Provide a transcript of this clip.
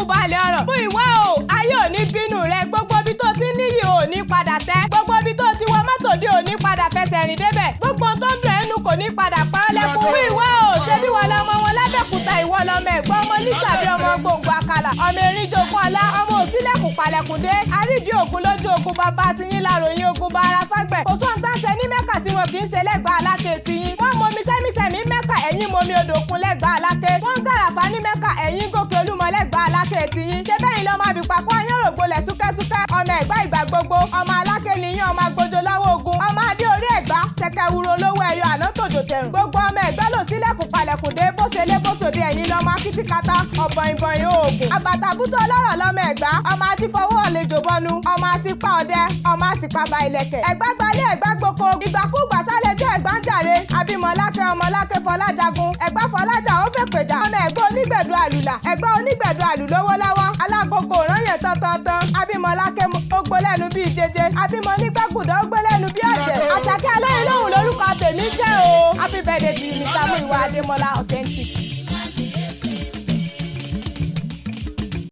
balẹ̀ ọ̀rọ̀. Mú ìwá o, ayé ò ní bínú rẹ. Gbogbo ibi tó ti níyì ò ní padà tẹ́. Gbogbo ibi tó ti wọ mọ́tò dé ò ní padà fẹsẹ̀ rìn débẹ̀. Gbogbo tó ń dùn ẹnu kò ní padà pa ọ́ lẹ́kún. Mú ìwá o, ṣé bí wọ́n lọ́mọ wọn lábẹ́kúta ìwọ lọ́mọ ẹ̀gbọ́n ọmọ nísàbí ọmọ gbòǹgbò àkàlà. Ọmọ erin jogún ọlá, ọmọ òsílẹ̀kùn palẹ̀kùn dé. Àrídìí ògùn lójú ogun bàbá ti yín láròyìn ogun bá ara fágbẹ̀. Kò sóhun tá ń ṣe ní Mẹ́kà tí wọn kì í ṣe lẹ́gbàá aláké ti yín. Wọ́n momi sẹ́mísẹ́mí Mẹ́kà, ẹ̀yin momi odò òkun lẹ́gbàá aláké. Wọ́n ń gàràfà ní Mẹ́kà, ẹ̀yin gòkè Olúmọ lẹ́gbàá aláké ti yín. Ṣé bẹ́yìn lọ́mọ àbípàkọ́ ayọ́rògbòlẹ̀ súkẹ́súkẹ́? Ọmọ Ẹ̀gbá ìgbà gbogbo, ọmọ aláké nìyín, ọmọ agbójó lọ́wọ́ ogun. Ọmọ adé orí Ẹ̀gbá, ṣẹ̀kẹ̀ wúro lówó ẹyọ àná tòjò tẹ̀rùn. Gbogbo ọmọ Ẹ̀gbá lò sílẹ̀kùn palẹ̀kùn dé bó ṣe lé bó ṣòde ẹ̀yin lọ́mọ akítíkata ọ̀bọ̀n ìbọn oògùn. Àgbàtàbútọ̀ ọlọ́rọ̀ lọ́mọ Ẹ̀gbá, ọmọ àtifọwọ́ àlejò bọnu, ọmọ àtipa ọdẹ, ọmọ àtipa ba ilẹ̀kẹ̀. Ẹ̀gbá gbalẹ̀ Ẹ̀gbá gboko, ìgbàkúgbà sálẹ̀ jẹ́ Ẹ̀gbá ń jàre. Abímọlákẹ́ ọmọlákẹ́ Fọlájagun, Ẹ̀gbá Fọlájà ó fẹ́ pèjà. Ọmọ Ẹ̀gbá onígbẹ̀dù àlùlà, Ẹ̀gbá onígbẹ̀dù àlù lówó lọ́wọ́. Alágogo òrànyàn tán. Abímọlákẹ́ ó gbó lẹ́nu bíi jẹjẹ. Abímọ nígbàkúdà ó gbó lẹ́nu bíi ọ̀jẹ̀. Àṣàkẹ́ Alóyin lóhùn lórúkọ tèmi jẹ́ o. Happy birthday to you, Mr. Múyìwá Adémọ́lá.